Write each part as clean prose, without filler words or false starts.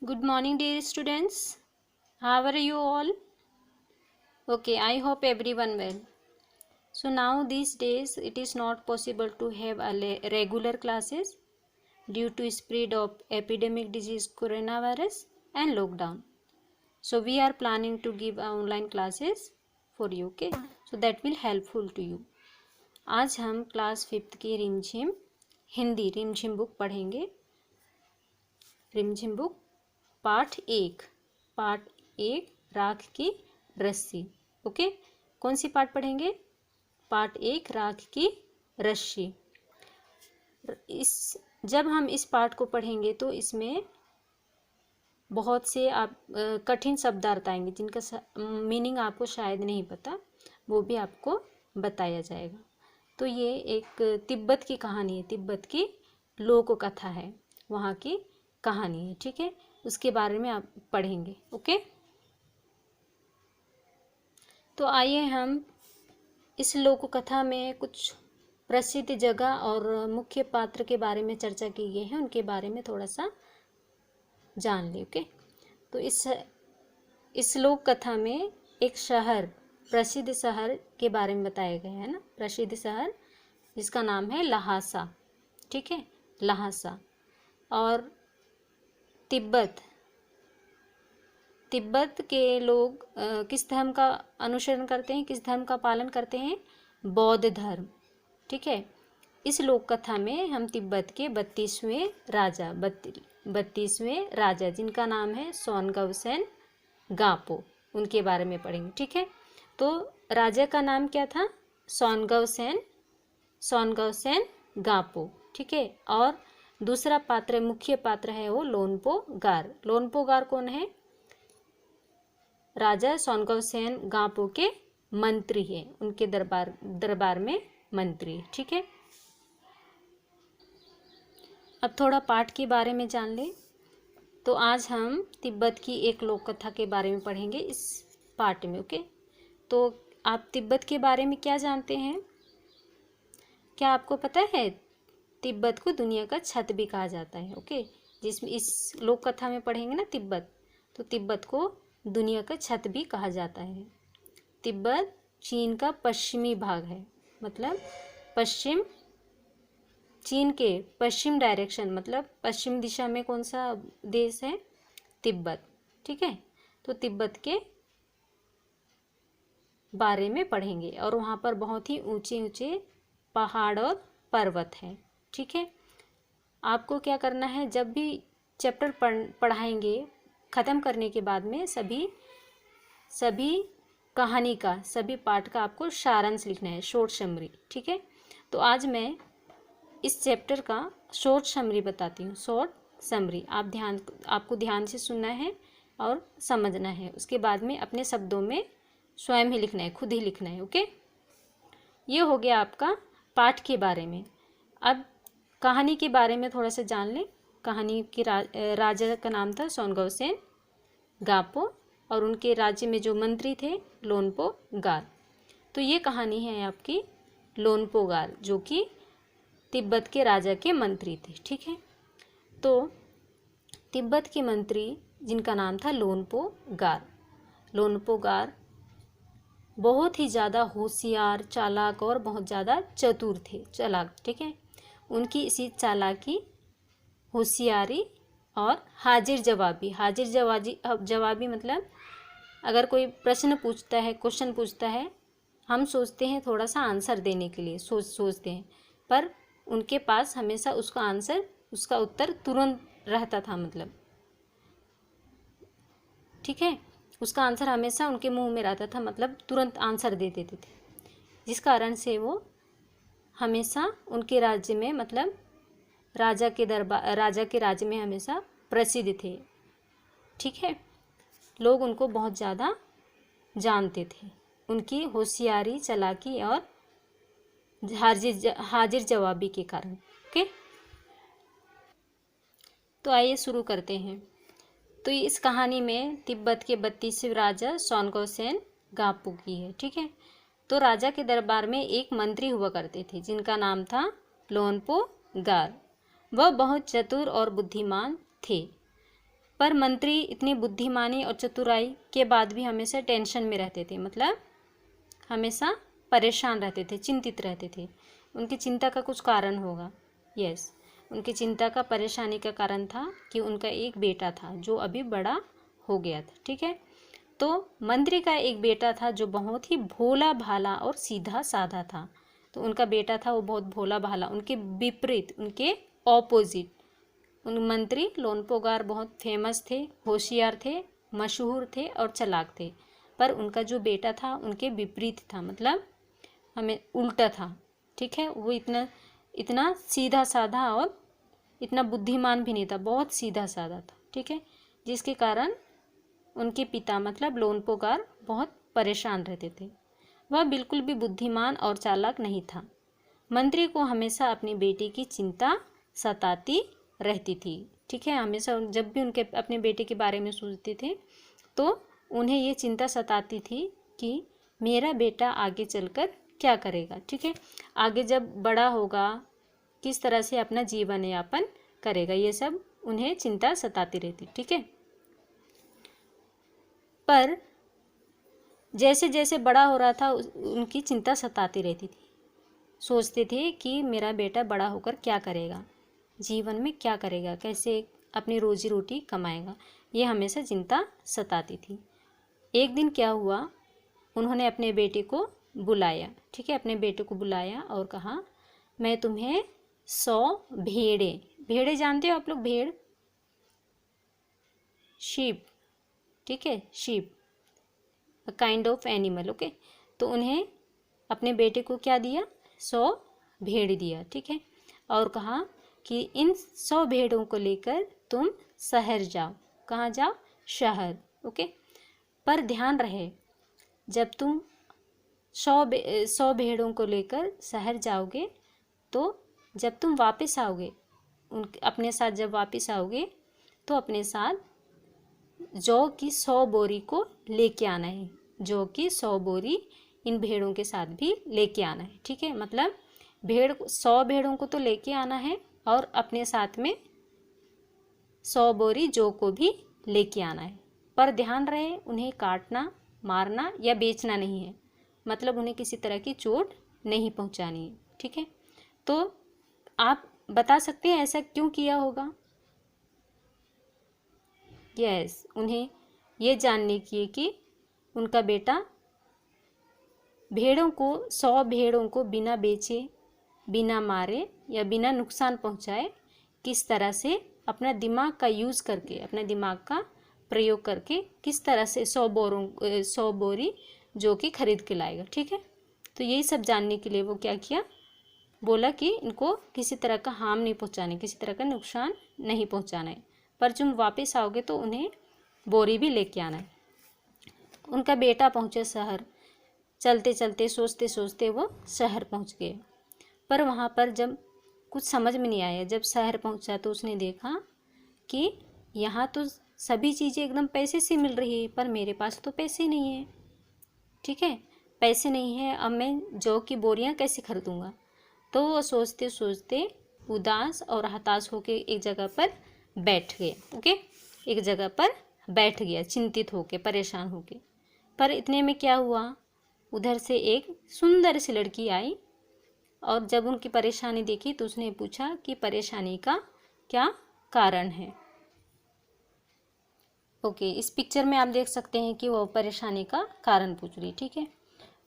Good morning, dear students. How are you all? Okay, I hope everyone well. So now these days it is not possible to have regular classes due to spread of epidemic disease coronavirus and lockdown. So we are planning to give online classes for you. Okay, so that will helpful to you. आज हम class 5th की रिमझिम हिंदी रिमझिम book पढ़ेंगे। रिमझिम book part 1 राख की रस्सी। ओके, कौन सी पार्ट पढ़ेंगे? पार्ट 1 राख की रस्सी। इस जब हम इस पार्ट को पढ़ेंगे तो इसमें बहुत से आप कठिन शब्दार्थ आएंगे जिनका मीनिंग आपको शायद नहीं पता, वो भी आपको बताया जाएगा। तो ये एक तिब्बत की कहानी है, तिब्बत की लोक कथा है, वहाँ की कहानी है। ठीक है, उसके बारे में आप पढ़ेंगे। ओके, तो आइए हम इस लोक कथा में कुछ प्रसिद्ध जगह और मुख्य पात्र के बारे में चर्चा की गई है, उनके बारे में थोड़ा सा जान ले। ओके, तो इस लोक कथा में एक शहर, प्रसिद्ध शहर के बारे में बताया गया है ना, प्रसिद्ध शहर जिसका नाम है लहासा। ठीक है, लहासा। और तिब्बत के लोग किस धर्म का अनुसरण करते हैं, किस धर्म का पालन करते हैं? बौद्ध धर्म। ठीक है, इस लोक कथा में हम तिब्बत के 32वें राजा जिनका नाम है सोनगवसेन गापो, उनके बारे में पढ़ेंगे। ठीक है, तो राजा का नाम क्या था? सोनगवसेन गापो। ठीक है, और दूसरा पात्र, मुख्य पात्र है वो लोनपो गार। लोनपो गार कौन है? राजा सोनगवसेन गापो के मंत्री है, उनके दरबार में मंत्री। ठीक है, अब थोड़ा पाठ के बारे में जान ले। तो आज हम तिब्बत की एक लोक कथा के बारे में पढ़ेंगे इस पाठ में। ओके, तो आप तिब्बत के बारे में क्या जानते हैं? क्या आपको पता है तिब्बत को दुनिया का छत भी कहा जाता है? ओके, जिसमें इस लोक कथा में पढ़ेंगे ना तिब्बत, तो तिब्बत को दुनिया का छत भी कहा जाता है। तिब्बत चीन का पश्चिमी भाग है, मतलब पश्चिम, चीन के पश्चिम डायरेक्शन, मतलब पश्चिम दिशा में कौन सा देश है? तिब्बत। ठीक है, तो तिब्बत के बारे में पढ़ेंगे और वहाँ पर बहुत ही ऊंचे ऊंचे पहाड़ और पर्वत हैं। ठीक है, आपको क्या करना है, जब भी चैप्टर पढ़ाएंगे, ख़त्म करने के बाद में सभी कहानी का, सभी पाठ का आपको सारांश लिखना है, शॉर्ट समरी। ठीक है, तो आज मैं इस चैप्टर का शॉर्ट समरी बताती हूँ। शॉर्ट समरी आपको ध्यान से सुनना है और समझना है। उसके बाद में अपने शब्दों में स्वयं ही लिखना है, खुद ही लिखना है। ओके, ये हो गया आपका पाठ के बारे में। अब कहानी के बारे में थोड़ा सा जान लें। कहानी की राजा का नाम था सोनगवसेन गापो और उनके राज्य में जो मंत्री थे लोनपो गार। तो ये कहानी है आपकी लोनपो गार, जो कि तिब्बत के राजा के मंत्री थे। ठीक है, तो तिब्बत के मंत्री जिनका नाम था लोनपो गार बहुत ही ज़्यादा होशियार, चालाक और बहुत ज़्यादा चतुर थे, चालाक। ठीक है, उनकी इसी चालाकी, होशियारी और हाजिर जवाबी मतलब अगर कोई प्रश्न पूछता है, क्वेश्चन पूछता है, हम सोचते हैं थोड़ा सा आंसर देने के लिए सोचते हैं, पर उनके पास हमेशा उसका उत्तर तुरंत रहता था, मतलब ठीक है, उसका आंसर हमेशा उनके मुंह में रहता था, मतलब तुरंत आंसर दे देते थे, जिस कारण से वो हमेशा उनके राज्य में, मतलब राजा के राज्य में हमेशा प्रसिद्ध थे। ठीक है, लोग उनको बहुत ज़्यादा जानते थे, उनकी होशियारी, चालाकी और हाजिर जवाबी के कारण। ओके, तो आइए शुरू करते हैं। तो इस कहानी में तिब्बत के 32वें राजा सोनगवसेन गापो की है। ठीक है, तो राजा के दरबार में एक मंत्री हुआ करते थे जिनका नाम था लोनपो गार। वह बहुत चतुर और बुद्धिमान थे। पर मंत्री इतनी बुद्धिमानी और चतुराई के बाद भी हमेशा टेंशन में रहते थे, मतलब हमेशा परेशान रहते थे, चिंतित रहते थे। उनकी चिंता का कुछ कारण होगा। यस, उनकी चिंता का, परेशानी का कारण था कि उनका एक बेटा था जो अभी बड़ा हो गया था। ठीक है, तो मंत्री का एक बेटा था जो बहुत ही भोला भाला और सीधा साधा था। तो उनका बेटा था वो बहुत भोला भाला, उनके विपरीत, उनके ऑपोजिट। उन मंत्री लोनपोगार बहुत फेमस थे, होशियार थे, मशहूर थे और चालाक थे। पर उनका जो बेटा था उनके विपरीत था, मतलब हमें उल्टा था। ठीक है, वो इतना इतना सीधा साधा और इतना बुद्धिमान भी नहीं था, बहुत सीधा साधा था। ठीक है, जिसके कारण उनके पिता मतलब लोनपोगार बहुत परेशान रहते थे। वह बिल्कुल भी बुद्धिमान और चालाक नहीं था। मंत्री को हमेशा अपनी बेटी की चिंता सताती रहती थी। ठीक है, हमेशा जब भी उनके अपने बेटे के बारे में सोचते थे तो उन्हें ये चिंता सताती थी कि मेरा बेटा आगे चलकर क्या करेगा। ठीक है, आगे जब बड़ा होगा किस तरह से अपना जीवन यापन करेगा, ये सब उन्हें चिंता सताती रहती। ठीक है, पर जैसे जैसे बड़ा हो रहा था उनकी चिंता सताती रहती थी। सोचते थे कि मेरा बेटा बड़ा होकर क्या करेगा, जीवन में क्या करेगा, कैसे अपनी रोजी रोटी कमाएगा, ये हमेशा चिंता सताती थी। एक दिन क्या हुआ, उन्होंने अपने बेटे को बुलाया। ठीक है, अपने बेटे को बुलाया और कहा मैं तुम्हें 100 भेड़ें, भेड़ें जानते हो आप लोग, भेड़, शीप। ठीक है, sheep, a kind of animal. Okay, तो उन्हें अपने बेटे को क्या दिया, 100 भेड़ दिया। ठीक है, और कहा कि इन 100 भेड़ों को लेकर तुम शहर जाओ। कहाँ जाओ, शहर। ओके, पर ध्यान रहे जब तुम 100 भेड़ों को लेकर शहर जाओगे तो जब तुम वापस आओगे, अपने साथ जब वापस आओगे तो अपने साथ जौ की 100 बोरी को लेके आना है। जौ की 100 बोरी इन भेड़ों के साथ भी लेके आना है। ठीक है, मतलब 100 भेड़ों को तो लेके आना है और अपने साथ में 100 बोरी जौ को भी लेके आना है। पर ध्यान रहे उन्हें काटना, मारना या बेचना नहीं है, मतलब उन्हें किसी तरह की चोट नहीं पहुंचानी है। ठीक है, तो आप बता सकते हैं ऐसा क्यों किया होगा। यस, उन्हें ये जानने की कि उनका बेटा भेड़ों को, 100 भेड़ों को बिना बेचे, बिना मारे या बिना नुकसान पहुंचाए किस तरह से अपना दिमाग का यूज़ करके, अपने दिमाग का प्रयोग करके किस तरह से 100 बोरी जो कि खरीद के लाएगा। ठीक है, तो यही सब जानने के लिए वो क्या किया, बोला कि इनको किसी तरह का हार्म नहीं पहुंचाने, किसी तरह का नुकसान नहीं पहुंचाना है, पर तुम वापस आओगे तो उन्हें बोरी भी लेके आना है। उनका बेटा पहुंचे शहर। चलते चलते, सोचते सोचते वो शहर पहुंच गए। पर वहाँ पर जब कुछ समझ में नहीं आया, जब शहर पहुंचा तो उसने देखा कि यहाँ तो सभी चीज़ें एकदम पैसे से मिल रही है, पर मेरे पास तो पैसे नहीं है। ठीक है, पैसे नहीं है, अब मैं जौ की बोरियां कैसे खरीदूंगा। तो वो सोचते सोचते उदास और हताश होकर एक जगह पर बैठ गए। ओके, एक जगह पर बैठ गया, चिंतित होके, परेशान होके। पर इतने में क्या हुआ, उधर से एक सुंदर सी लड़की आई और जब उनकी परेशानी देखी तो उसने पूछा कि परेशानी का क्या कारण है। ओके, इस पिक्चर में आप देख सकते हैं कि वो परेशानी का कारण पूछ रही। ठीक है,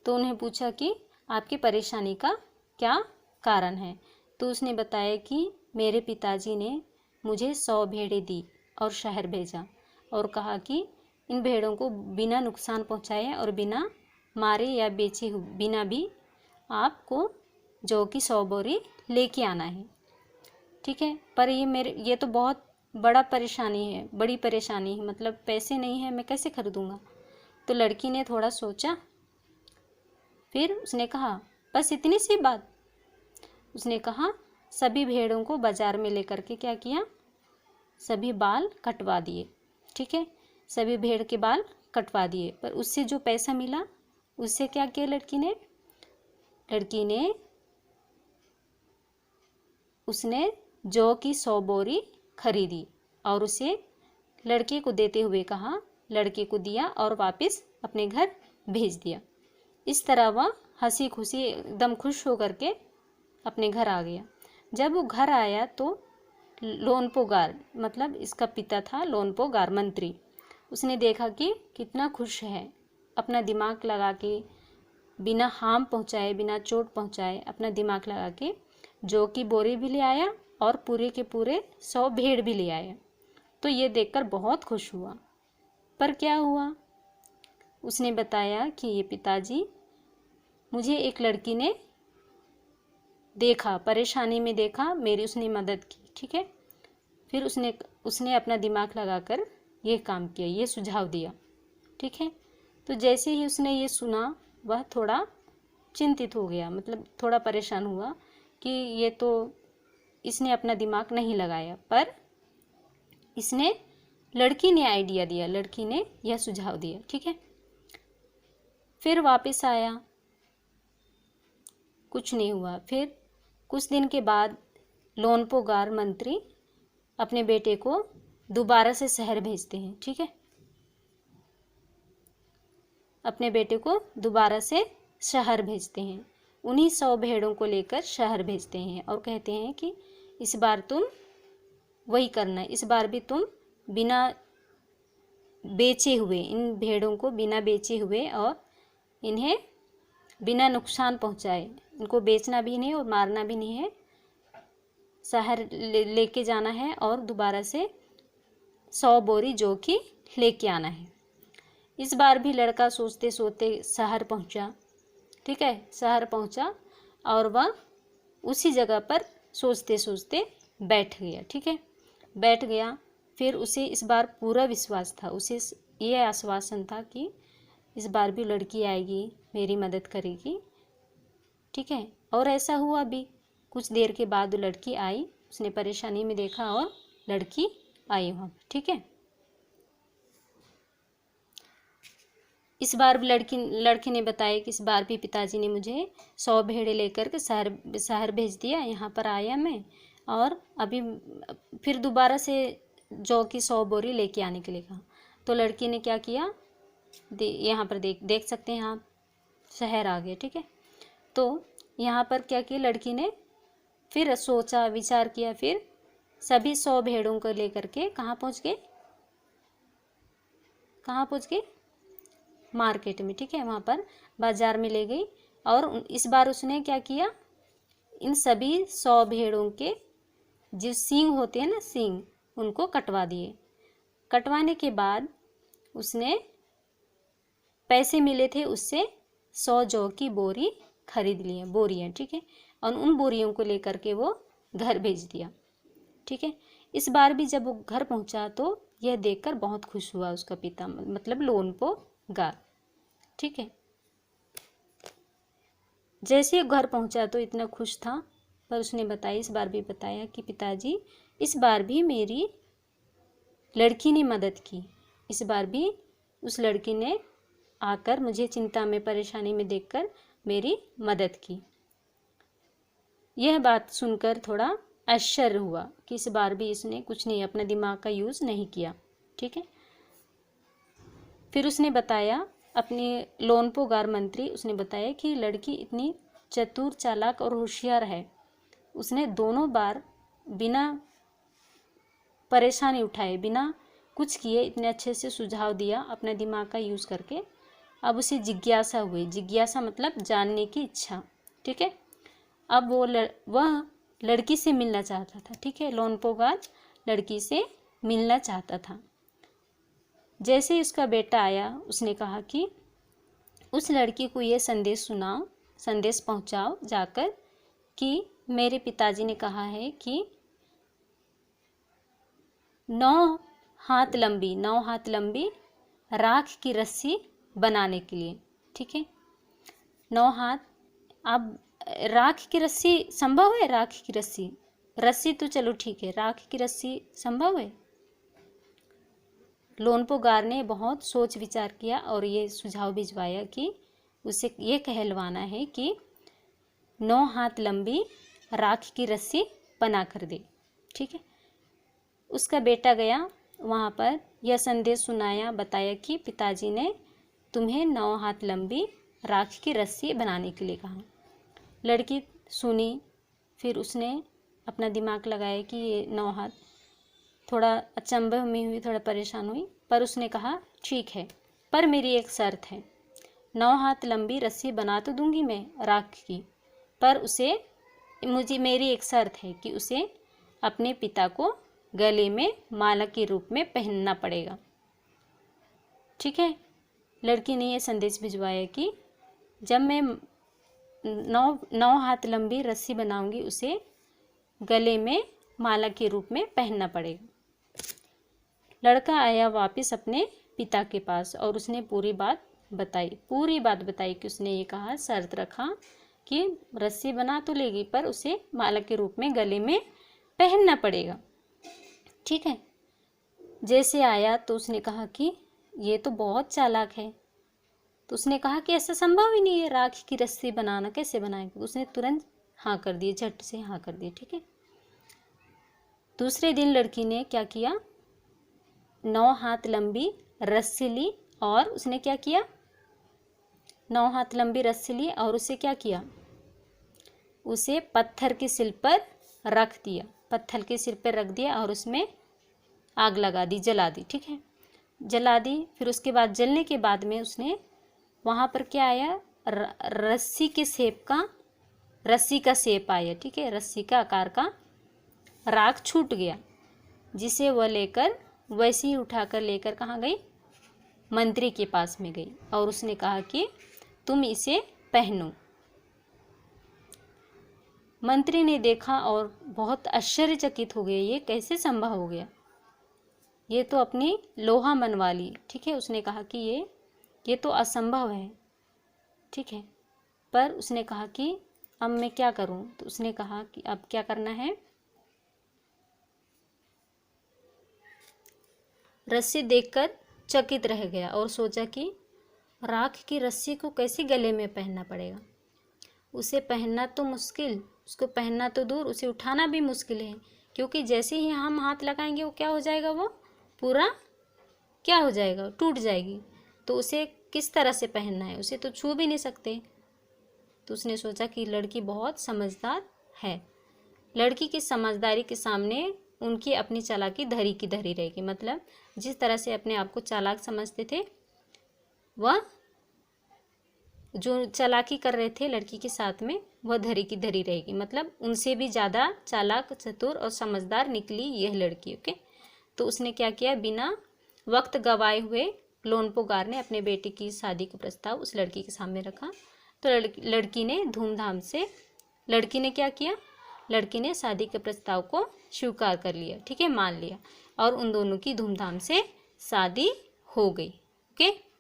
तो उन्हें पूछा कि आपकी परेशानी का क्या कारण है। तो उसने बताया कि मेरे पिताजी ने मुझे 100 भेड़ें दी और शहर भेजा और कहा कि इन भेड़ों को बिना नुकसान पहुंचाए और बिना मारे या बेचे बिना भी आपको जौ की 100 बोरी लेके आना है। ठीक है, पर ये तो बहुत बड़ी परेशानी है, मतलब पैसे नहीं है, मैं कैसे खरीदूंगा। तो लड़की ने थोड़ा सोचा, फिर उसने कहा बस इतनी सी बात। उसने कहा सभी भेड़ों को बाजार में लेकर के क्या किया, सभी बाल कटवा दिए। ठीक है, सभी भेड़ के बाल कटवा दिए, पर उससे जो पैसा मिला उससे क्या किया लड़की ने उसने जौ की 100 बोरी खरीदी और उसे लड़के को देते हुए कहा, लड़के को दिया और वापस अपने घर भेज दिया। इस तरह वह हंसी खुशी एकदम खुश होकर के अपने घर आ गया। जब वो घर आया तो लोनपोगार, मतलब इसका पिता था लोनपोगार मंत्री, उसने देखा कि कितना खुश है, अपना दिमाग लगा के बिना हार्म पहुँचाए, बिना चोट पहुँचाए अपना दिमाग लगा के जौ की बोरी भी ले आया और पूरे के पूरे 100 भेड़ भी ले आया। तो ये देखकर बहुत खुश हुआ। पर क्या हुआ, उसने बताया कि ये पिताजी, मुझे एक लड़की ने देखा, परेशानी में देखा, मेरी उसने मदद की, ठीक है। फिर उसने अपना दिमाग लगाकर ये काम किया, ये सुझाव दिया, ठीक है। तो जैसे ही उसने ये सुना वह थोड़ा चिंतित हो गया, मतलब थोड़ा परेशान हुआ कि ये तो इसने अपना दिमाग नहीं लगाया, पर इसने लड़की ने आइडिया दिया, लड़की ने यह सुझाव दिया, ठीक है। फिर वापस आया, कुछ नहीं हुआ। फिर कुछ दिन के बाद लोनपोगार मंत्री अपने बेटे को दोबारा से शहर भेजते हैं, ठीक है। अपने बेटे को दोबारा से शहर भेजते हैं, उन्हीं 100 भेड़ों को लेकर शहर भेजते हैं और कहते हैं कि इस बार तुम वही करना, इस बार भी तुम बिना बेचे हुए, इन भेड़ों को बिना बेचे हुए और इन्हें बिना नुकसान पहुंचाए, इनको बेचना भी नहीं और मारना भी नहीं है, शहर लेके जाना है और दोबारा से 100 बोरी जौ की लेके आना है। इस बार भी लड़का सोचते सोचते शहर पहुंचा, ठीक है। शहर पहुंचा और वह उसी जगह पर सोचते सोचते बैठ गया, ठीक है, बैठ गया। फिर उसे इस बार पूरा विश्वास था, उसे ये आश्वासन था कि इस बार भी लड़की आएगी, मेरी मदद करेगी, ठीक है। और ऐसा हुआ भी। कुछ देर के बाद लड़की आई, उसने परेशानी में देखा और लड़की आई वहाँ, ठीक है। इस बार भी लड़के ने बताया कि इस बार भी पिताजी ने मुझे 100 भेड़े लेकर के शहर भेज दिया, यहाँ पर आया मैं, और अभी फिर दोबारा से जौ की 100 बोरी लेके आने के लिए कहा। तो लड़की ने क्या किया, यहाँ पर देख सकते हैं आप, शहर आ गए, ठीक है। तो यहाँ पर क्या किया, लड़की ने फिर सोचा विचार किया, फिर सभी 100 भेड़ों को लेकर के कहाँ पहुँच गए, मार्केट में, ठीक है, वहाँ पर बाजार में ले गई। और इस बार उसने क्या किया, इन सभी 100 भेड़ों के जो सींग होते हैं ना, सींग, उनको कटवा दिए। कटवाने के बाद उसने पैसे मिले थे उससे 100 जौ की बोरी खरीद लिए, बोरियाँ, ठीक है। और उन बोरियों को लेकर के वो घर भेज दिया, ठीक है। इस बार भी जब वो घर पहुंचा तो यह देखकर बहुत खुश हुआ उसका पिता, मतलब लोनपोगार, ठीक है। जैसे ही घर पहुंचा तो इतना खुश था, पर उसने बताया, इस बार भी बताया कि पिताजी, इस बार भी मेरी लड़की ने मदद की, इस बार भी उस लड़की ने आकर मुझे चिंता में, परेशानी में देखकर मेरी मदद की। यह बात सुनकर थोड़ा आश्चर्य हुआ कि इस बार भी इसने कुछ नहीं, अपना दिमाग का यूज़ नहीं किया, ठीक है। फिर उसने बताया, अपने लोनपोगार मंत्री, उसने बताया कि लड़की इतनी चतुर, चालाक और होशियार है, उसने दोनों बार बिना परेशानी उठाए, बिना कुछ किए इतने अच्छे से सुझाव दिया अपने दिमाग का यूज़ करके। अब उसे जिज्ञासा हुई, जिज्ञासा मतलब जानने की इच्छा, ठीक है। अब वह लड़की से मिलना चाहता था, ठीक है। लोनपोगार लड़की से मिलना चाहता था। जैसे ही उसका बेटा आया, उसने कहा कि उस लड़की को ये संदेश सुनाओ, संदेश पहुंचाओ जाकर कि मेरे पिताजी ने कहा है कि 9 हाथ लंबी राख की रस्सी बनाने के लिए, ठीक है। 9 हाथ। अब राख की रस्सी संभव है, राख की रस्सी तो चलो ठीक है, राख की रस्सी संभव है। लोनपोगार ने बहुत सोच विचार किया और ये सुझाव भिजवाया कि उसे ये कहलवाना है कि 9 हाथ लंबी राख की रस्सी बना कर दे, ठीक है। उसका बेटा गया वहाँ पर यह संदेश सुनाया, बताया कि पिताजी ने तुम्हें 9 हाथ लंबी राख की रस्सी बनाने के लिए कहा। लड़की सुनी, फिर उसने अपना दिमाग लगाया कि ये 9 हाथ, थोड़ा अचंभव में हुई, थोड़ा परेशान हुई, पर उसने कहा ठीक है, पर मेरी एक शर्त है। 9 हाथ लंबी रस्सी बना तो दूंगी मैं राख की, पर उसे मेरी एक शर्त है कि उसे अपने पिता को गले में माला के रूप में पहनना पड़ेगा। ठीक है। लड़की ने यह संदेश भिजवाया कि जब मैं 9 हाथ लंबी रस्सी बनाऊंगी, उसे गले में माला के रूप में पहनना पड़ेगा। लड़का आया वापस अपने पिता के पास और उसने पूरी बात बताई कि उसने ये कहा, शर्त रखा कि रस्सी बना तो लेगी, पर उसे माला के रूप में गले में पहनना पड़ेगा। ठीक है। जैसे आया तो उसने कहा कि ये तो बहुत चालाक है। तो उसने कहा कि ऐसा संभव ही नहीं है, राखी की रस्सी बनाना कैसे बनाएगा। उसने तुरंत हाँ कर दिए, झट से हाँ कर दिए। ठीक है। दूसरे दिन लड़की ने क्या किया, 9 हाथ लंबी रस्सी ली और उसने क्या किया, 9 हाथ लंबी रस्सी ली और उसे क्या किया, उसे पत्थर के सिर पर रख दिया। पत्थर के सिर पर रख दिया और उसमें आग लगा दी, जला दी। ठीक है। जला दी। फिर उसके बाद जलने के बाद में उसने वहाँ पर क्या आया, रस्सी का शेप आया। ठीक है। रस्सी का आकार का राख छूट गया, जिसे वह लेकर वैसे ही उठाकर लेकर कहाँ गई, मंत्री के पास में गई और उसने कहा कि तुम इसे पहनो। मंत्री ने देखा और बहुत आश्चर्यचकित हो गए, ये कैसे संभव हो गया, ये तो अपनी लोहा मनवा ली। ठीक है। उसने कहा कि ये तो असंभव है। ठीक है। पर उसने कहा कि अब मैं क्या करूं। तो उसने कहा कि अब क्या करना है, रस्सी देखकर चकित रह गया और सोचा कि राख की रस्सी को कैसे गले में पहनना पड़ेगा। उसे पहनना तो मुश्किल, उसको पहनना तो दूर, उसे उठाना भी मुश्किल है, क्योंकि जैसे ही हम हाथ लगाएंगे वो क्या हो जाएगा, वो पूरा क्या हो जाएगा, टूट जाएगी। तो उसे किस तरह से पहनना है, उसे तो छू भी नहीं सकते। तो उसने सोचा कि लड़की बहुत समझदार है, लड़की की समझदारी के सामने उनकी अपनी चालाकी धरी की धरी रहेगी। मतलब जिस तरह से अपने आप को चालाक समझते थे, वह जो चालाकी कर रहे थे लड़की के साथ में, वह धरी की धरी रहेगी। मतलब उनसे भी ज़्यादा चालाक, चतुर और समझदार निकली यह लड़की। ओके। तो उसने क्या किया, बिना वक्त गवाए हुए लोनपोगार ने अपने बेटे की शादी का प्रस्ताव उस लड़की के सामने रखा। तो लड़की ने धूमधाम से, लड़की ने क्या किया, लड़की ने शादी के प्रस्ताव को स्वीकार कर लिया। ठीक है, मान लिया, और उन दोनों की धूमधाम से शादी हो गई। ओके।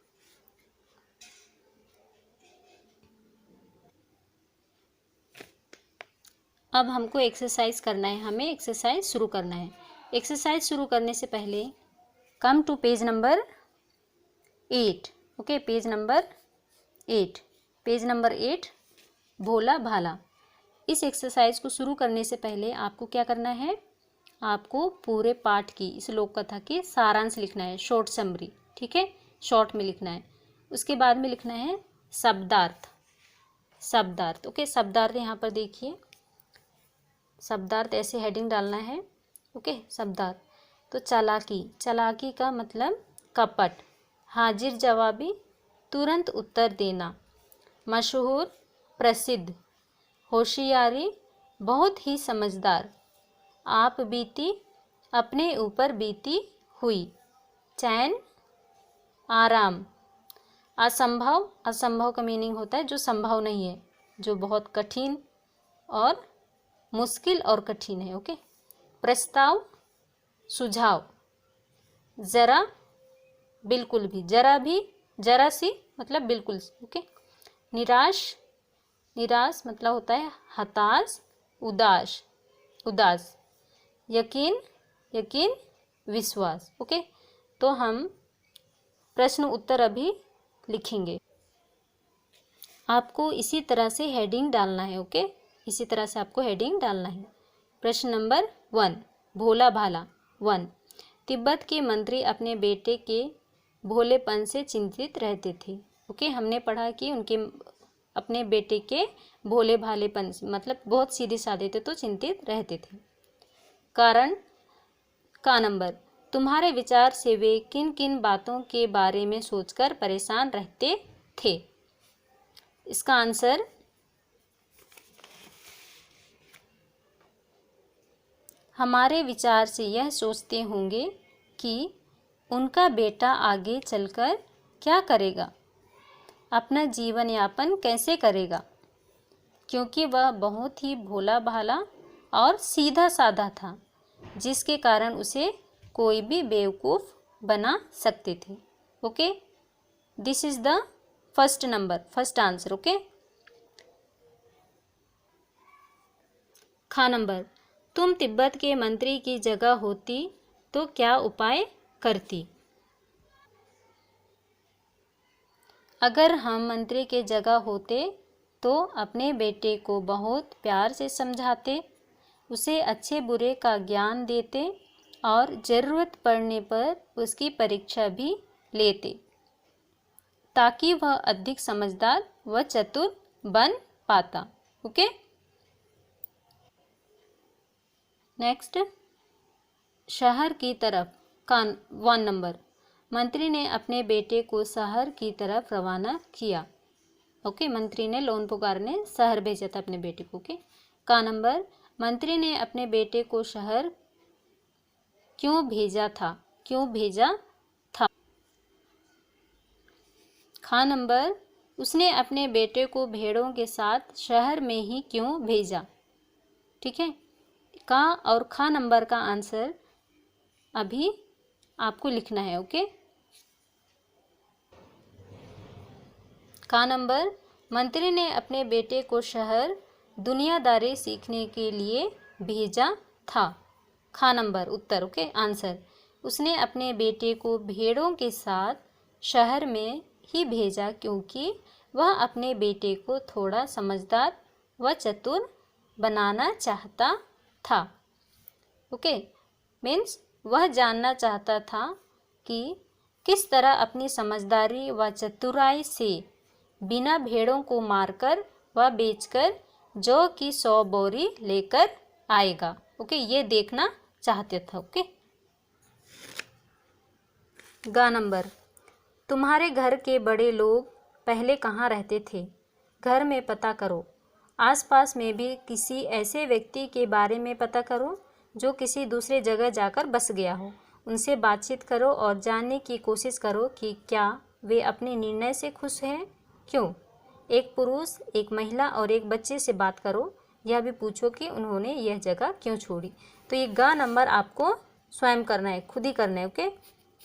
अब हमको एक्सरसाइज करना है, हमें एक्सरसाइज शुरू करना है। एक्सरसाइज शुरू करने से पहले come to page number 8। Okay, page number 8, page number 8, भोला भाला। इस एक्सरसाइज को शुरू करने से पहले आपको क्या करना है, आपको पूरे पाठ की, इस लोक कथा की सारांश लिखना है, शॉर्ट समरी। ठीक है, शॉर्ट में लिखना है। उसके बाद में लिखना है शब्दार्थ। शब्दार्थ, ओके। शब्दार्थ यहाँ पर देखिए, शब्दार्थ ऐसे हेडिंग डालना है। ओके, शब्दार्थ। तो चालाकी, चालाकी का मतलब कपट, हाजिर जवाबी, तुरंत उत्तर देना, मशहूर, प्रसिद्ध, होशियारी, बहुत ही समझदार, आप बीती, अपने ऊपर बीती हुई, चैन, आराम, असंभव, असंभव का मीनिंग होता है जो संभव नहीं है, जो बहुत कठिन और मुश्किल और कठिन है। ओके। प्रस्ताव, सुझाव, जरा, बिल्कुल भी, जरा भी, जरा सी मतलब बिल्कुल। ओके। निराश, निराश मतलब होता है हताश, उदास, उदास, यकीन, यकीन, विश्वास। ओके। तो हम प्रश्न उत्तर अभी लिखेंगे। आपको इसी तरह से हेडिंग डालना है। ओके, इसी तरह से आपको हेडिंग डालना है। प्रश्न नंबर 1, भोला भाला 1, तिब्बत के मंत्री अपने बेटे के भोलेपन से चिंतित रहते थे। ओके, हमने पढ़ा कि उनके अपने बेटे के भोले भालेपन से, मतलब बहुत सीधे साधे थे तो चिंतित रहते थे। कारण का नंबर, तुम्हारे विचार से वे किन किन बातों के बारे में सोचकर परेशान रहते थे। इसका आंसर हमारे विचार से यह सोचते होंगे कि उनका बेटा आगे चलकर क्या करेगा, अपना जीवन यापन कैसे करेगा, क्योंकि वह बहुत ही भोला भाला और सीधा साधा था, जिसके कारण उसे कोई भी बेवकूफ़ बना सकते थे। Okay, this is the first number, first answer. Okay, खा नंबर, तुम तिब्बत के मंत्री की जगह होती तो क्या उपाय करती। अगर हम मंत्री के जगह होते तो अपने बेटे को बहुत प्यार से समझाते, उसे अच्छे बुरे का ज्ञान देते और ज़रूरत पड़ने पर उसकी परीक्षा भी लेते, ताकि वह अधिक समझदार व चतुर बन पाता। ओके, नेक्स्ट, शहर की तरफ का 1 नंबर, मंत्री ने अपने बेटे को शहर की तरफ रवाना किया। ओके, मंत्री ने लोन पुकारने शहर भेजा था अपने बेटे को। ओके, का नंबर, मंत्री ने अपने बेटे को शहर क्यों भेजा था, क्यों भेजा था। खा नंबर, उसने अपने बेटे को भेड़ों के साथ शहर में ही क्यों भेजा। ठीक है, का और खा नंबर का आंसर अभी आपको लिखना है। ओके, का नंबर, मंत्री ने अपने बेटे को शहर दुनियादारी सीखने के लिए भेजा था। खा नंबर उत्तर। ओके, आंसर, उसने अपने बेटे को भेड़ों के साथ शहर में ही भेजा क्योंकि वह अपने बेटे को थोड़ा समझदार व चतुर बनाना चाहता था। ओके, मीन्स वह जानना चाहता था कि किस तरह अपनी समझदारी व चतुराई से बिना भेड़ों को मारकर व बेचकर जौ की 100 बोरी लेकर आएगा। ओके, ये देखना चाहते था। ओके, गा नंबर, तुम्हारे घर के बड़े लोग पहले कहाँ रहते थे, घर में पता करो। आसपास में भी किसी ऐसे व्यक्ति के बारे में पता करो जो किसी दूसरे जगह जाकर बस गया हो। उनसे बातचीत करो और जानने की कोशिश करो कि क्या वे अपने निर्णय से खुश हैं, क्यों। एक पुरुष, एक महिला और एक बच्चे से बात करो। यह भी पूछो कि उन्होंने यह जगह क्यों छोड़ी। तो ये गा नंबर आपको स्वयं करना है, खुद ही करना है। ओके,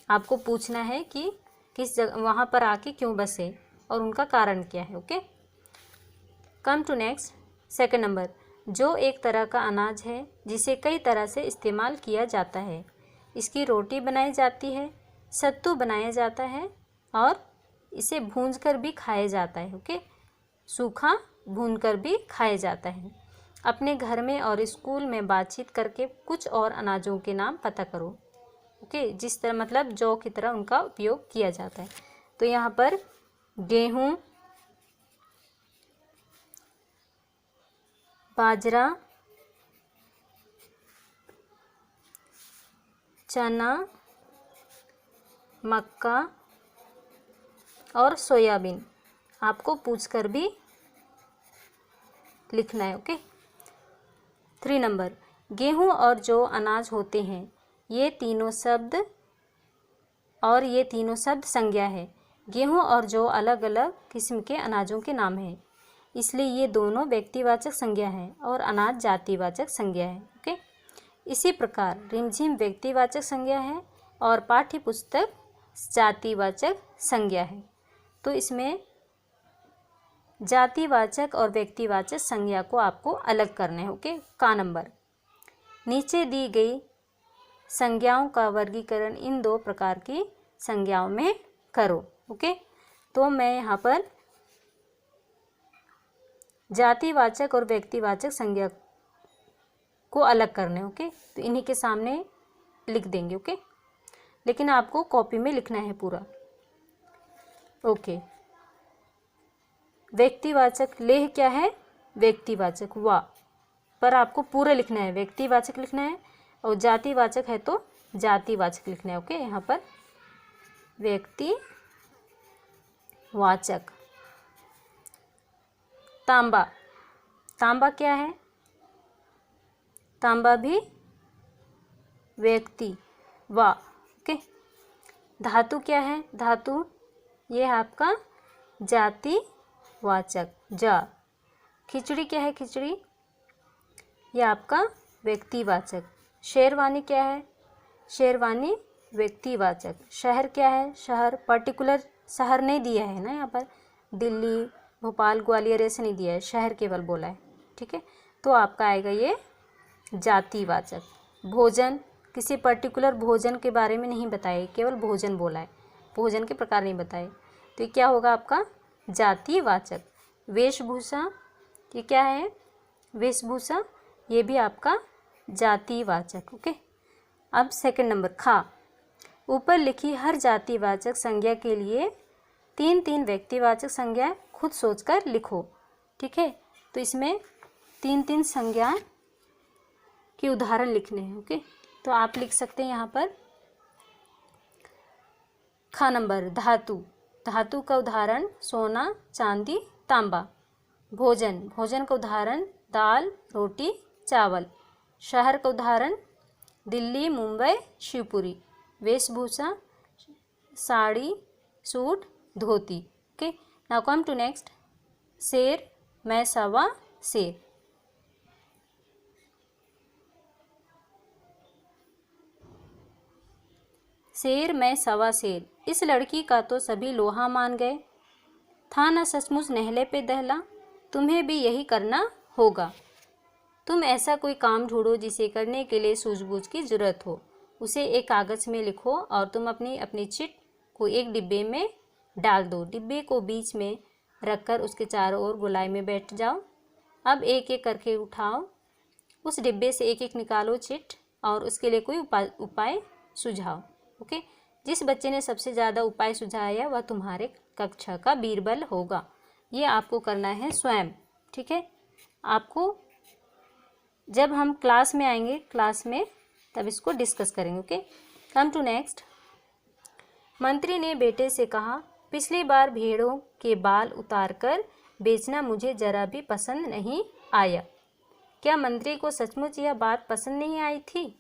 आपको पूछना है कि किस जगह वहाँ पर आके क्यों बसे और उनका कारण क्या है। Okay, come to next, second number, जो एक तरह का अनाज है जिसे कई तरह से इस्तेमाल किया जाता है। इसकी रोटी बनाई जाती है, सत्तू बनाया जाता है और इसे भूंजकर भी खाया जाता है। ओके, सूखा भूनकर भी खाया जाता है। अपने घर में और स्कूल में बातचीत करके कुछ और अनाजों के नाम पता करो। ओके, जिस तरह मतलब जौ की तरह उनका उपयोग किया जाता है। तो यहाँ पर गेहूँ, बाजरा, चना, मक्का और सोयाबीन आपको पूछकर भी लिखना है। ओके, 3 नंबर, गेहूं और जौ अनाज होते हैं। ये तीनों शब्द संज्ञा है। गेहूं और जौ अलग अलग किस्म के अनाजों के नाम हैं, इसलिए ये दोनों व्यक्तिवाचक संज्ञा है और अनाज जातिवाचक संज्ञा है। ओके, इसी प्रकार रिमझिम व्यक्तिवाचक संज्ञा है और पाठ्यपुस्तक जातिवाचक संज्ञा है। तो इसमें जातिवाचक और व्यक्तिवाचक संज्ञा को आपको अलग करना है। ओके, का नंबर, नीचे दी गई संज्ञाओं का वर्गीकरण इन 2 प्रकार की संज्ञाओं में करो। ओके, तो मैं यहाँ पर जातिवाचक और व्यक्तिवाचक संज्ञा को अलग करने। ओके, तो इन्हीं के सामने लिख देंगे। ओके, लेकिन आपको कॉपी में लिखना है पूरा। ओके। व्यक्तिवाचक लेह क्या है? व्यक्तिवाचक वा, पर आपको पूरा लिखना है, व्यक्तिवाचक लिखना है। और जातिवाचक है तो जातिवाचक लिखना है। ओके, यहाँ पर व्यक्तिवाचक। तांबा, तांबा क्या है? तांबा भी व्यक्ति वा। ओके। धातु क्या है? धातु ये है आपका जातिवाचक जा। खिचड़ी क्या है? खिचड़ी ये आपका व्यक्तिवाचक। शेरवानी क्या है? शेरवानी व्यक्तिवाचक। शहर क्या है? शहर पर्टिकुलर शहर नहीं दिया है ना यहाँ पर, दिल्ली, भोपाल, ग्वालियर ऐसे नहीं दिया है, शहर केवल बोला है। ठीक है, तो आपका आएगा ये जातिवाचक। भोजन, किसी पर्टिकुलर भोजन के बारे में नहीं बताया, केवल भोजन बोला है, भोजन के प्रकार नहीं बताए, तो ये क्या होगा आपका जातिवाचक। वेशभूषा, ये क्या है? वेशभूषा ये भी आपका जातिवाचक। ओके। अब सेकंड नंबर खा। ऊपर लिखी हर जातिवाचक संज्ञा के लिए 3 व्यक्तिवाचक संज्ञा खुद सोचकर लिखो। ठीक है, तो इसमें 3 संज्ञा के उदाहरण लिखने हैं। ओके, तो आप लिख सकते हैं यहाँ पर खा नंबर धातु। धातु का उदाहरण सोना, चांदी, तांबा। भोजन, भोजन का उदाहरण दाल, रोटी, चावल। शहर का उदाहरण दिल्ली, मुंबई, शिवपुरी। वेशभूषा sari, suit, dhoti. Okay, now come to next. शेर, मैं सवा शेर। शेर मैं सवा शेर, इस लड़की का तो सभी लोहा मान गए। था ना सचमुच नहले पे दहला, तुम्हें भी यही करना होगा। तुम ऐसा कोई काम ढूंढो जिसे करने के लिए सूझबूझ की जरूरत हो, उसे एक कागज़ में लिखो और तुम अपनी चिट को एक डिब्बे में डाल दो। डिब्बे को बीच में रखकर उसके चारों ओर गोलाई में बैठ जाओ। अब एक एक करके उठाओ, उस डिब्बे से एक एक निकालो चिट और उसके लिए कोई उपाय सुझाओ। ओके, जिस बच्चे ने सबसे ज़्यादा उपाय सुझाया वह तुम्हारे कक्षा का बीरबल होगा। ये आपको करना है स्वयं। ठीक है, आपको जब हम क्लास में आएंगे, क्लास में तब इसको डिस्कस करेंगे। Okay, come to next. मंत्री ने बेटे से कहा, पिछली बार भेड़ों के बाल उतारकर बेचना मुझे जरा भी पसंद नहीं आया। क्या मंत्री को सचमुच यह बात पसंद नहीं आई थी?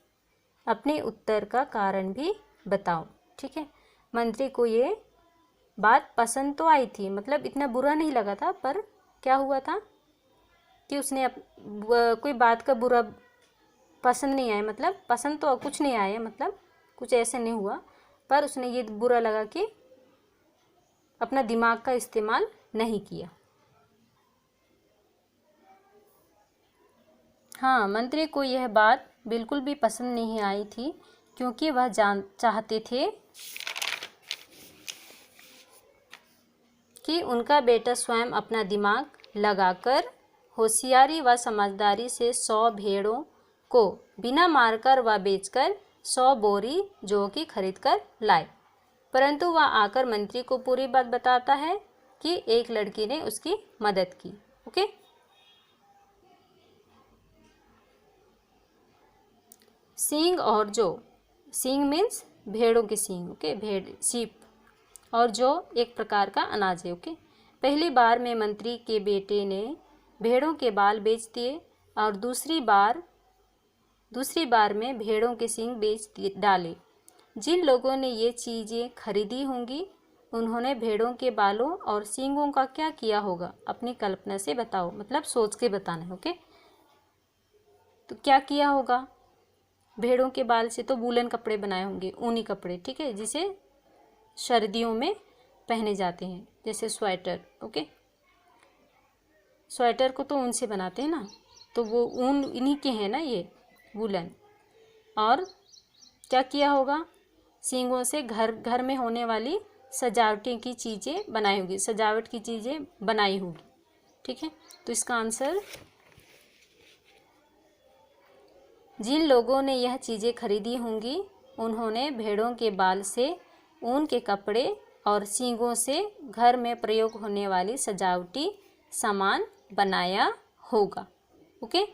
अपने उत्तर का कारण भी बताओ। ठीक है, मंत्री को ये बात पसंद तो आई थी, मतलब इतना बुरा नहीं लगा था, पर क्या हुआ था कि उसने कोई बात का बुरा पसंद नहीं आया, मतलब पसंद तो कुछ नहीं आया, मतलब कुछ ऐसे नहीं हुआ, पर उसने ये बुरा लगा कि अपना दिमाग का इस्तेमाल नहीं किया। हाँ, मंत्री को यह बात बिल्कुल भी पसंद नहीं आई थी, क्योंकि वह चाहते थे कि उनका बेटा स्वयं अपना दिमाग लगाकर होशियारी व समझदारी से 100 भेड़ों को बिना मारकर व बेचकर 100 बोरी जौ की खरीद कर लाए। परंतु वह आकर मंत्री को पूरी बात बताता है कि एक लड़की ने उसकी मदद की। ओके, सींग और जौ। सींग मीन्स भेड़ों के सींग। ओके, भेड़ शीप, और जौ एक प्रकार का अनाज है। ओके, पहली बार में मंत्री के बेटे ने भेड़ों के बाल बेच दिए और दूसरी बार में भेड़ों के सींग बेच डाले। जिन लोगों ने ये चीज़ें खरीदी होंगी उन्होंने भेड़ों के बालों और सींगों का क्या किया होगा? अपनी कल्पना से बताओ, मतलब सोच के बताना है। ओके, तो क्या किया होगा? भेड़ों के बाल से तो वूलन कपड़े बनाए होंगे, ऊनी कपड़े। ठीक है, जिसे सर्दियों में पहने जाते हैं, जैसे स्वेटर। ओके, स्वेटर को तो ऊन से बनाते हैं ना, तो वो ऊन इन्हीं के हैं ना, ये वूलन। और क्या किया होगा? सींगों से घर में होने वाली सजावटी की चीज़ें बनाई होगी, सजावट की चीज़ें बनाई होगी। ठीक है, तो इसका आंसर, जिन लोगों ने यह चीज़ें खरीदी होंगी उन्होंने भेड़ों के बाल से ऊन के कपड़े और सींगों से घर में प्रयोग होने वाली सजावटी सामान बनाया होगा। ओके,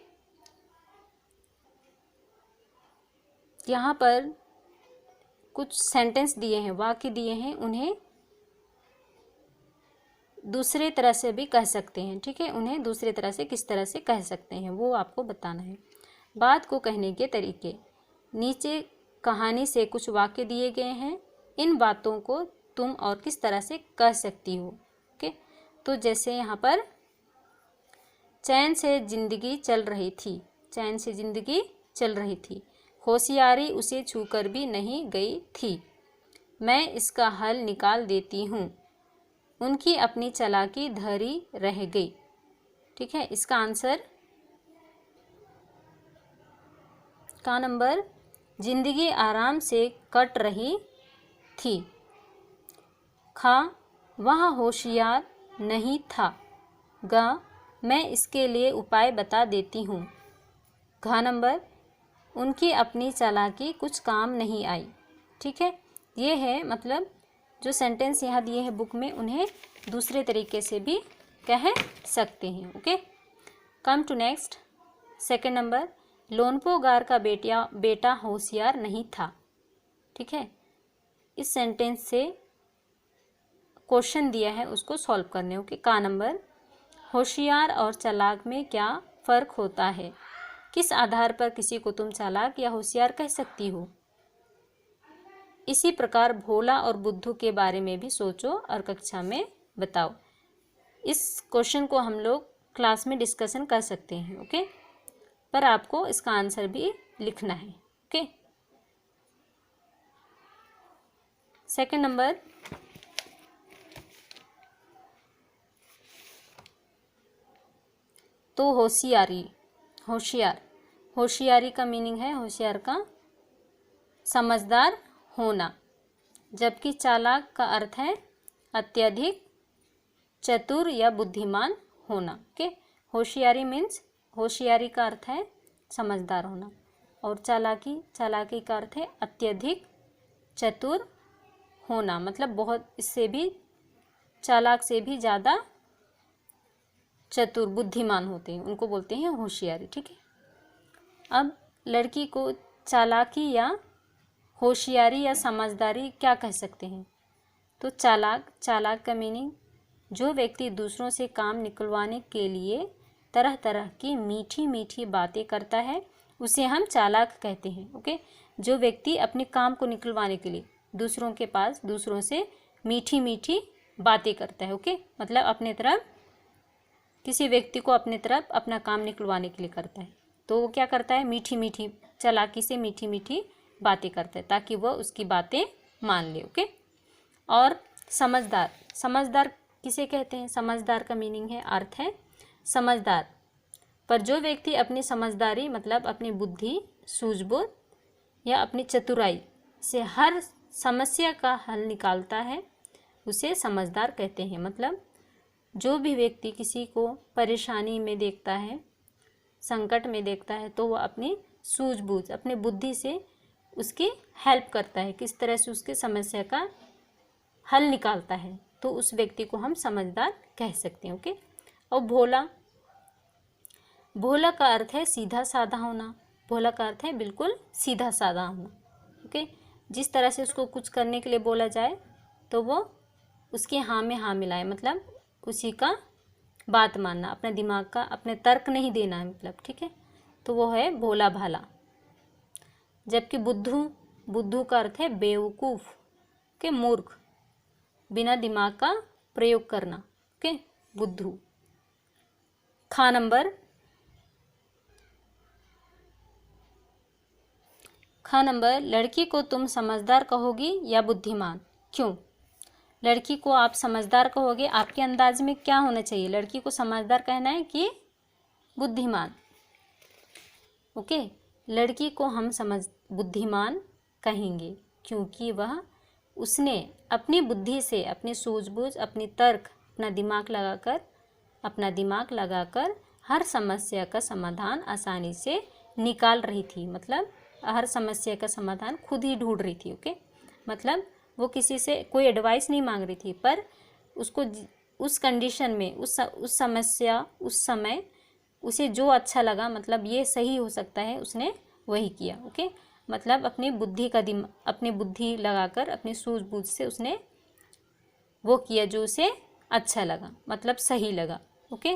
यहाँ पर कुछ सेंटेंस दिए हैं, वाक्य दिए हैं, उन्हें दूसरे तरह से भी कह सकते हैं। ठीक है, उन्हें दूसरे तरह से किस तरह से कह सकते हैं वो आपको बताना है। बात को कहने के तरीके, नीचे कहानी से कुछ वाक्य दिए गए हैं, इन बातों को तुम और किस तरह से कह सकती हो। ओके, तो जैसे यहाँ पर चैन से जिंदगी चल रही थी, चैन से जिंदगी चल रही थी, होशियारी उसे छूकर भी नहीं गई थी, मैं इसका हल निकाल देती हूँ, उनकी अपनी चालाकी धरी रह गई। ठीक है, इसका आंसर का नंबर, जिंदगी आराम से कट रही थी। खा, वह होशियार नहीं था। गा, मैं इसके लिए उपाय बता देती हूँ। घ नंबर, उनकी अपनी चालाकी कुछ काम नहीं आई। ठीक है, ये है मतलब जो सेंटेंस यहाँ दिए हैं बुक में, उन्हें दूसरे तरीके से भी कह सकते हैं। Okay, come to next. Second number, लोनपोगार का बेटा होशियार नहीं था। ठीक है, इस सेंटेंस से क्वेश्चन दिया है, उसको सॉल्व करने। ओके, का नंबर, होशियार और चालाक में क्या फ़र्क होता है? किस आधार पर किसी को तुम चालाक या होशियार कह सकती हो? इसी प्रकार भोला और बुद्धू के बारे में भी सोचो और कक्षा में बताओ। इस क्वेश्चन को हम लोग क्लास में डिस्कशन कर सकते हैं। ओके, पर आपको इसका आंसर भी लिखना है। ओके, सेकंड नंबर, तो होशियारी, होशियार, होशियारी का मीनिंग है, होशियार का समझदार होना, जबकि चालाक का अर्थ है अत्यधिक चतुर या बुद्धिमान होना। ओके, होशियारी मीन्स, होशियारी का अर्थ है समझदार होना, और चालाकी, चालाकी का अर्थ है अत्यधिक चतुर होना, मतलब बहुत, इससे भी, चालाक से भी ज़्यादा चतुर बुद्धिमान होते हैं, उनको बोलते हैं होशियारी। ठीक है, अब लड़की को चालाकी या होशियारी या समझदारी क्या कह सकते हैं? तो चालाक, चालाक का मीनिंग, जो व्यक्ति दूसरों से काम निकलवाने के लिए तरह तरह की मीठी मीठी बातें करता है उसे हम चालाक कहते हैं। ओके, जो व्यक्ति अपने काम को निकलवाने के लिए दूसरों के पास, दूसरों से मीठी मीठी बातें करता है। ओके, मतलब अपने तरफ, किसी व्यक्ति को अपने तरफ अपना काम निकलवाने के लिए करता है, तो वो क्या करता है, मीठी मीठी, चालाकी से मीठी मीठी बातें करता है ताकि वह उसकी बातें मान ले। ओके, और समझदार, समझदार किसे कहते हैं? समझदार का मीनिंग है, अर्थ है समझदार, पर जो व्यक्ति अपनी समझदारी मतलब अपनी बुद्धि, सूझबूझ या अपनी चतुराई से हर समस्या का हल निकालता है उसे समझदार कहते हैं। मतलब जो भी व्यक्ति किसी को परेशानी में देखता है, संकट में देखता है, तो वह अपनी सूझबूझ, अपनी बुद्धि से उसकी हेल्प करता है, किस तरह से उसके समस्या का हल निकालता है, तो उस व्यक्ति को हम समझदार कह सकते हैं। ओके, और भोला, भोला का अर्थ है सीधा साधा होना, भोला का अर्थ है बिल्कुल सीधा साधा होना। ओके, जिस तरह से उसको कुछ करने के लिए बोला जाए तो वो उसके हाँ में हाँ मिलाए, मतलब उसी का बात मानना, अपने दिमाग का, अपने तर्क नहीं देना है, मतलब। ठीक है, तो वो है भोला भाला। जबकि बुद्धू, बुद्धू का अर्थ है बेवकूफ़, के मूर्ख, बिना दिमाग का प्रयोग करना। ओके, बुद्धू। खा नंबर, खा नंबर, लड़की को तुम समझदार कहोगी या बुद्धिमान? क्यों? लड़की को आप समझदार कहोगे, आपके अंदाज में क्या होना चाहिए? लड़की को समझदार कहना है कि बुद्धिमान? ओके, लड़की को हम बुद्धिमान कहेंगे क्योंकि वह, उसने अपनी बुद्धि से, अपनी सूझबूझ, अपनी तर्क, अपना दिमाग लगाकर हर समस्या का समाधान आसानी से निकाल रही थी। मतलब हर समस्या का समाधान खुद ही ढूंढ रही थी। ओके, मतलब वो किसी से कोई एडवाइस नहीं मांग रही थी, पर उसको उस कंडीशन में, उस समस्या, उस समय उसे जो अच्छा लगा, मतलब ये सही हो सकता है, उसने वही किया। ओके, मतलब अपनी बुद्धि लगाकर, अपनी सूझबूझ से उसने वो किया जो उसे अच्छा लगा, मतलब सही लगा। ओके,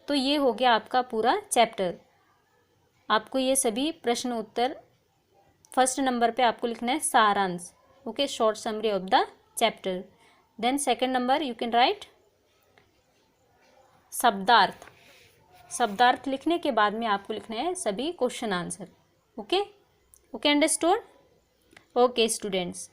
तो ये हो गया आपका पूरा चैप्टर। आपको ये सभी प्रश्न उत्तर, फर्स्ट नंबर पे आपको लिखना है सारांश। Okay, short summary of the chapter. Then second number you can write शब्दार्थ। शब्दार्थ लिखने के बाद में आपको लिखना है सभी question answer. Okay, okay, understood. Okay students,